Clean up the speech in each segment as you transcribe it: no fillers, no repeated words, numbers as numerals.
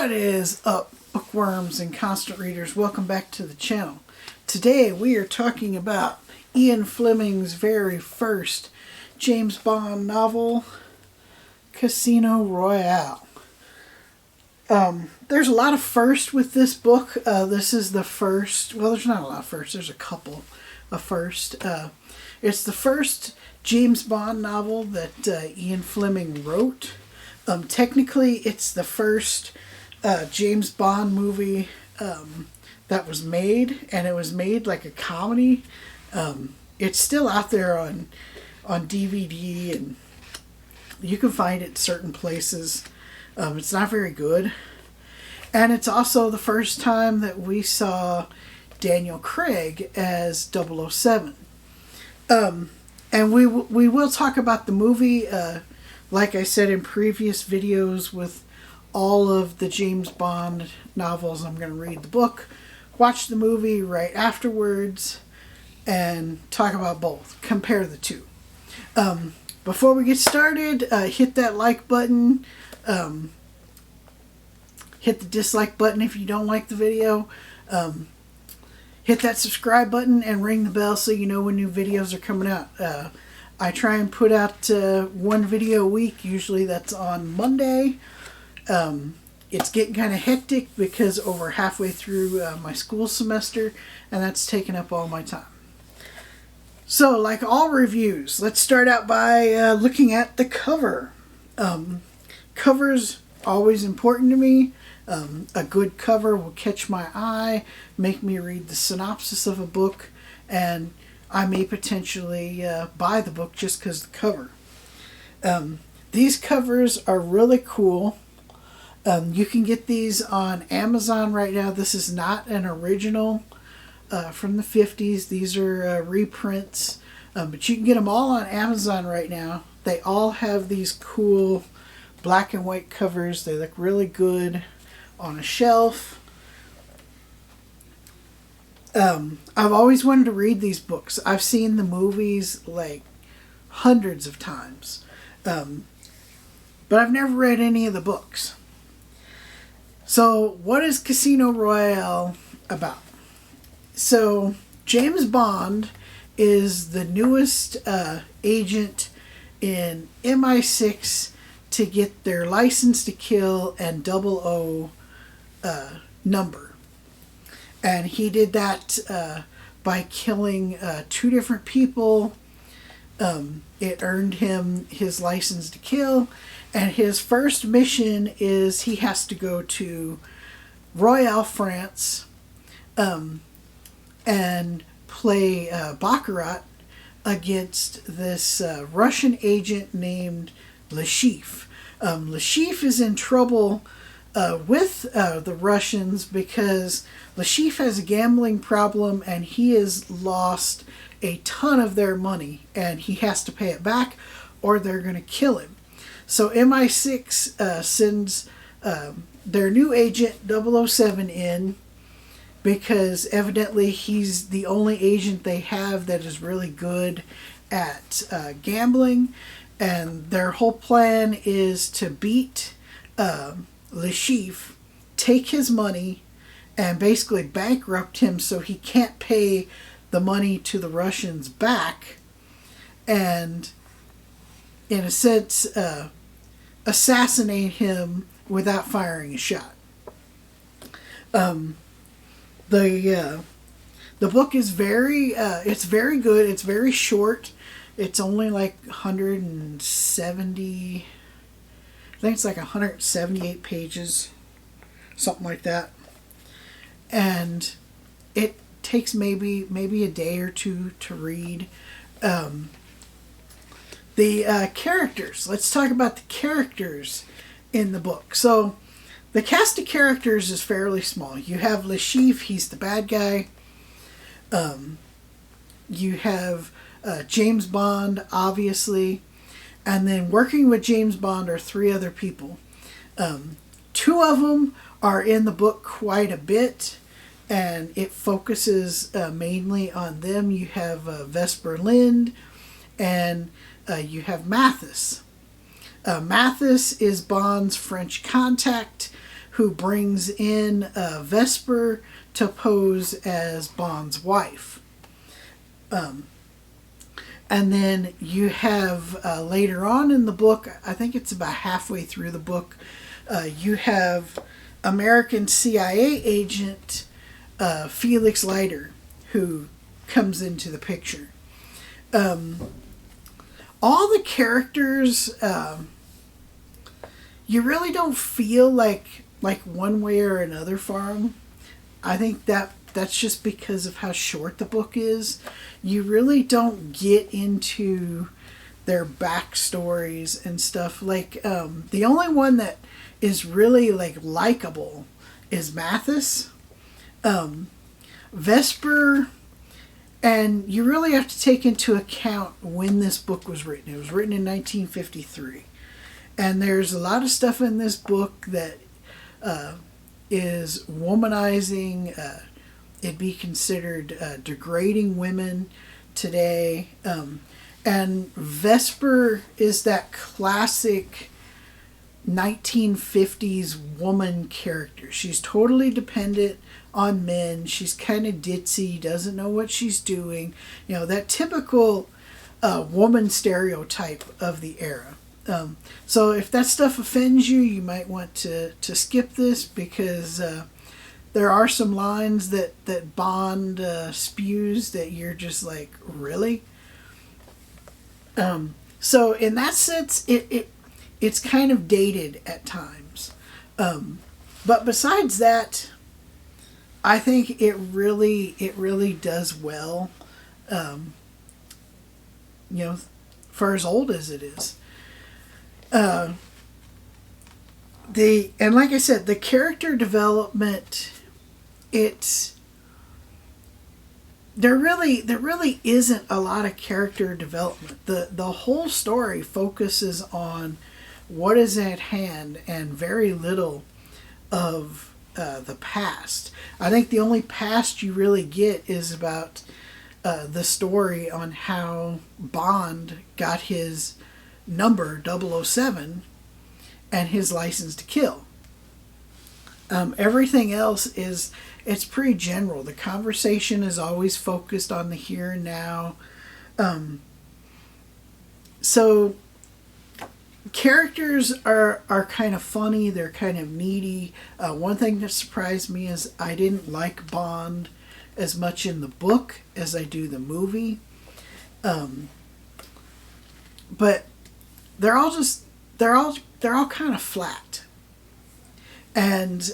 What is up, bookworms and constant readers? Welcome back to the channel. Today we are talking about Ian Fleming's very first James Bond novel, Casino Royale. There's a lot of firsts with this book. This is the first, well, there's not a lot of firsts, there's a couple of firsts. It's the first James Bond novel that Ian Fleming wrote. Technically, it's the first James Bond movie that was made, and it was made like a comedy. It's still out there on DVD, and you can find it certain places. It's not very good. And it's also the first time that we saw Daniel Craig as 007. And we will talk about the movie, like I said in previous videos with all of the James Bond novels. I'm going to read the book, watch the movie right afterwards, and talk about both. Compare the two. Before we get started, hit that like button. Hit the dislike button if you don't like the video. Hit that subscribe button and ring the bell so you know when new videos are coming out. I try and put out one video a week. Usually that's on Monday. It's getting kind of hectic because over halfway through my school semester, and that's taking up all my time. So, like all reviews, let's start out by looking at the cover. Cover's always important to me. A good cover will catch my eye, make me read the synopsis of a book, and I may potentially buy the book just because of the cover. These covers are really cool. You can get these on Amazon right now. This is not an original from the 50s. These are reprints, but you can get them all on Amazon right now. They all have these cool black and white covers. They look really good on a shelf. I've always wanted to read these books. I've seen the movies like hundreds of times, but I've never read any of the books. So what is Casino Royale about? So James Bond is the newest agent in MI6 to get their license to kill and 00 number. And he did that by killing two different people. It earned him his license to kill. And his first mission is he has to go to Royale, France, and play Baccarat against this Russian agent named Le Chiffre. Le Chiffre is in trouble with the Russians because Le Chiffre has a gambling problem and he has lost a ton of their money and he has to pay it back or they're going to kill him. So MI6 sends their new agent 007 in because evidently he's the only agent they have that is really good at gambling. And their whole plan is to beat Le Chiffre, take his money, and basically bankrupt him so he can't pay the money to the Russians back, and in a sense assassinate him without firing a shot. The book is it's very good. It's very short. It's only like 170, I think it's like 178 pages, something like that. And it takes maybe a day or two to read. The characters. Let's talk about the characters in the book. So the cast of characters is fairly small. You have Le Chiffre, he's the bad guy. You have James Bond, obviously, and then working with James Bond are three other people. Two of them are in the book quite a bit, and it focuses mainly on them. You have Vesper Lynd, and you have Mathis. Mathis is Bond's French contact who brings in Vesper to pose as Bond's wife. And then you have later on in the book, I think it's about halfway through the book, you have American CIA agent Felix Leiter, who comes into the picture. All the characters, you really don't feel like one way or another for them. I think that's just because of how short the book is. You really don't get into their backstories and stuff. Like, the only one that is really likable is Mathis. Vesper, and you really have to take into account when this book was written. It was written in 1953. And there's a lot of stuff in this book that is womanizing. It'd be considered degrading women today. And Vesper is that classic 1950s woman character. She's totally dependent on men. She's kind of ditzy, doesn't know what she's doing. You know, that typical woman stereotype of the era. So if that stuff offends you, you might want to skip this, because there are some lines that Bond spews that you're just like, really? So in that sense, it's kind of dated at times. But besides that, I think it really does well, for as old as it is. And like I said, the character development, there really isn't a lot of character development. The whole story focuses on what is at hand and very little of the past. I think the only past you really get is about the story on how Bond got his number 007 and his license to kill. Everything else it's pretty general. The conversation is always focused on the here and now. So characters are kind of funny. They're kind of needy. One thing that surprised me is I didn't like Bond as much in the book as I do the movie. But they're all kind of flat. And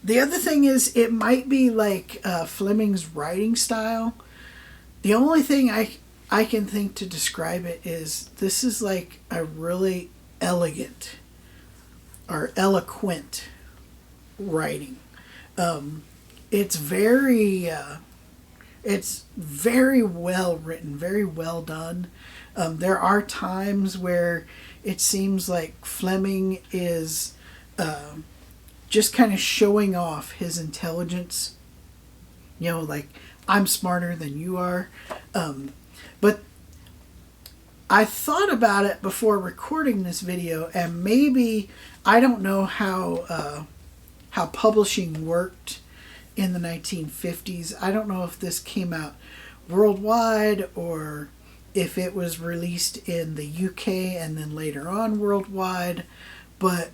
the other thing is, it might be like Fleming's writing style. The only thing I can think to describe it is, this is like a really elegant or eloquent writing. It's very well written, very well done. There are times where it seems like Fleming is just kind of showing off his intelligence. Like, I'm smarter than you are. But I thought about it before recording this video, and maybe, I don't know how publishing worked in the 1950s. I don't know if this came out worldwide or if it was released in the UK and then later on worldwide, but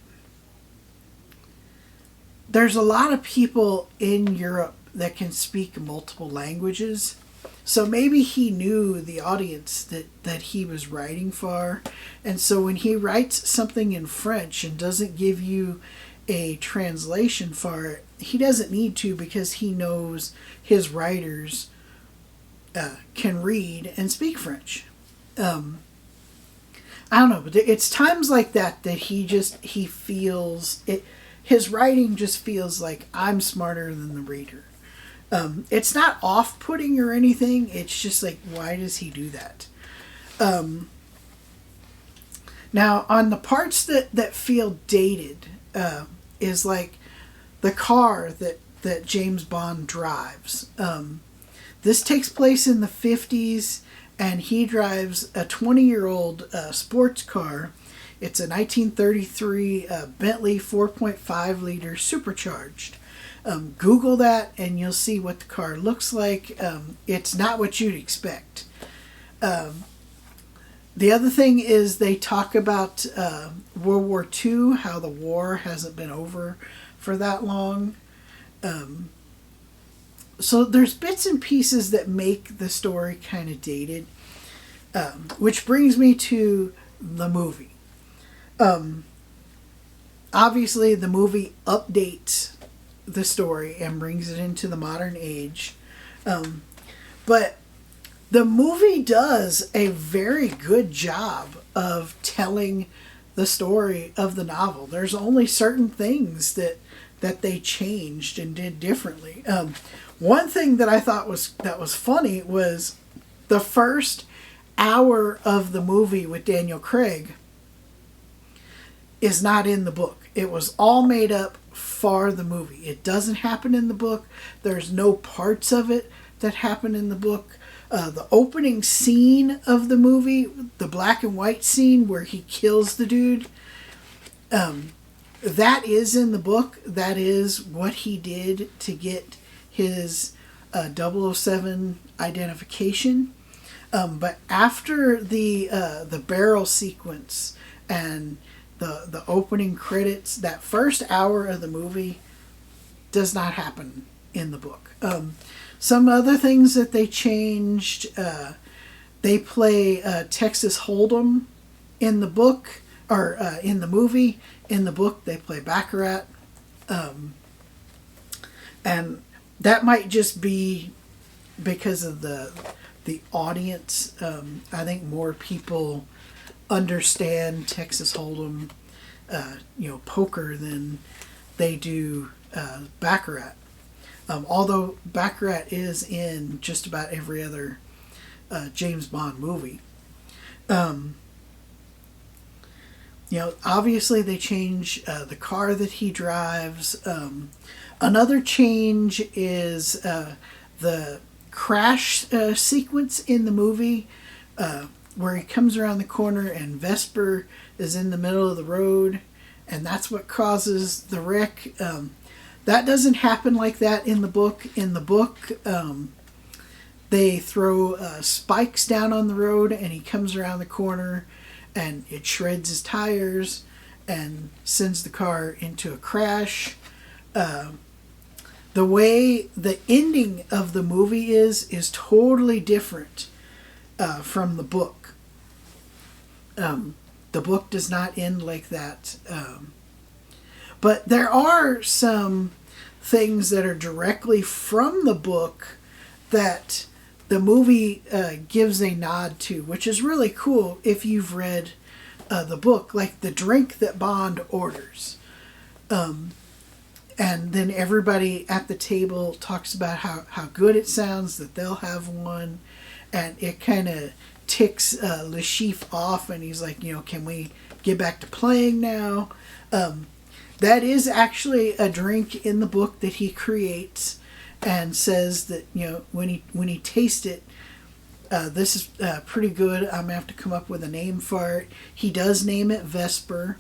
there's a lot of people in Europe that can speak multiple languages. So maybe he knew the audience that he was writing for. And so when he writes something in French and doesn't give you a translation for it, he doesn't need to, because he knows his writers can read and speak French. I don't know, but it's times like that he feels it. His writing just feels like, I'm smarter than the reader. It's not off-putting or anything. It's just like, why does he do that? Now, on the parts that feel dated, is like the car that James Bond drives. This takes place in the 50s, and he drives a 20-year-old sports car It's a 1933 Bentley 4.5 liter supercharged. Google that and you'll see what the car looks like. It's not what you'd expect. The other thing is they talk about World War II, how the war hasn't been over for that long. So there's bits and pieces that make the story kind of dated, which brings me to the movie. Obviously, the movie updates the story and brings it into the modern age. But the movie does a very good job of telling the story of the novel. There's only certain things that they changed and did differently. One thing that I thought was funny was the first hour of the movie with Daniel Craig is not in the book. It was all made up for the movie. It doesn't happen in the book. There's no parts of it that happen in the book. The opening scene of the movie, the black and white scene where he kills the dude, that is in the book. That is what he did to get his 007 identification. But after the barrel sequence and the opening credits, that first hour of the movie does not happen in the book. Some other things that they changed, they play Texas Hold'em in the book, or in the movie. In the book, they play Baccarat. And that might just be because of the audience. I think more people understand Texas Hold'em, poker than they do Baccarat. Although Baccarat is in just about every other James Bond movie. Obviously they change the car that he drives. Another change is the crash sequence in the movie where he comes around the corner and Vesper is in the middle of the road, and that's what causes the wreck. That doesn't happen like that in the book. In the book, they throw spikes down on the road and he comes around the corner and it shreds his tires and sends the car into a crash. The way the ending of the movie is totally different from the book. The book does not end like that. But there are some things that are directly from the book that the movie gives a nod to, which is really cool if you've read the book, like the drink that Bond orders. And then everybody at the table talks about how good it sounds, that they'll have one, and it kind of ticks Le Chiffre off, and he's like, can we get back to playing now? That is actually a drink in the book that he creates and says that, when he tastes it, this is pretty good. I'm going to have to come up with a name for it. He does name it Vesper.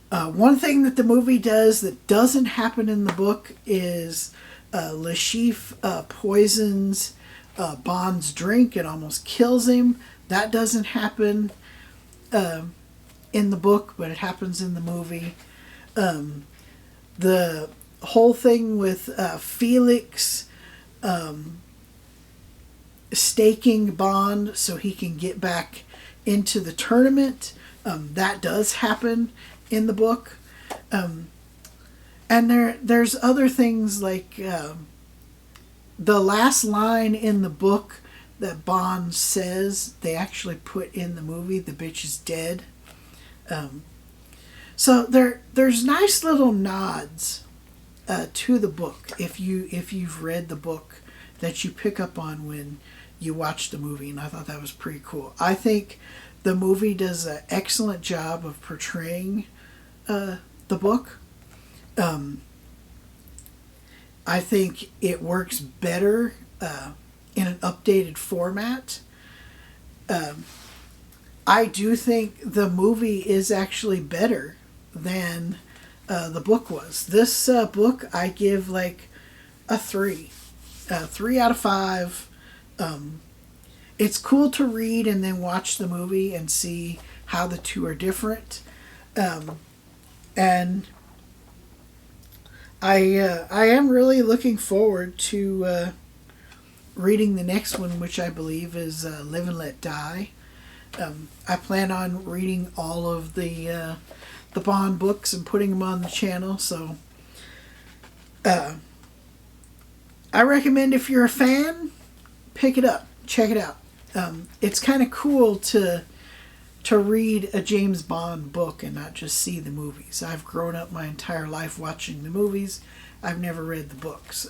One thing that the movie does that doesn't happen in the book is Le Chiffre poisons Bond's drink and almost kills him. That doesn't happen in the book, but it happens in the movie. The whole thing with Felix staking Bond so he can get back into the tournament, that does happen in the book. And there's other things like the last line in the book that Bond says, they actually put in the movie, "The bitch is dead." So there's nice little nods to the book if you've read the book that you pick up on when you watch the movie, and I thought that was pretty cool. I think the movie does an excellent job of portraying the book. I think it works better in an updated format. I do think the movie is actually better than the book was. This book I give like a 3. 3 out of 5. It's cool to read and then watch the movie and see how the two are different. And I am really looking forward to reading the next one, which I believe is Live and Let Die. I plan on reading all of the Bond books and putting them on the channel. So I recommend, if you're a fan, pick it up, check it out. It's kind of cool to read a James Bond book and not just see the movies. I've grown up my entire life watching the movies. I've never read the books.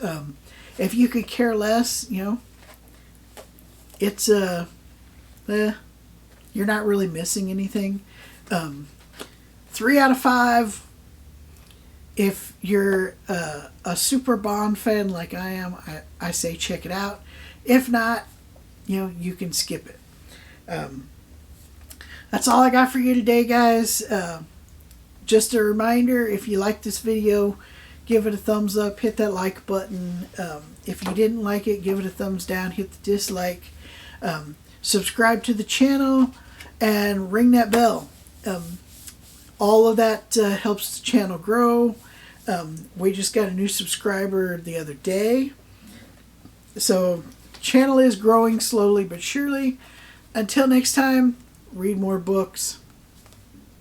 If you could care less, it's you're not really missing anything. 3 out of 5. If you're a super Bond fan like I am, I say check it out. If not, you can skip it. That's all I got for you today, guys. Just a reminder, if you like this video, give it a thumbs up, hit that like button. If you didn't like it, give it a thumbs down, hit the dislike. Subscribe to the channel and ring that bell. All of that helps the channel grow. We just got a new subscriber the other day. So channel is growing slowly but surely. Until next time, read more books.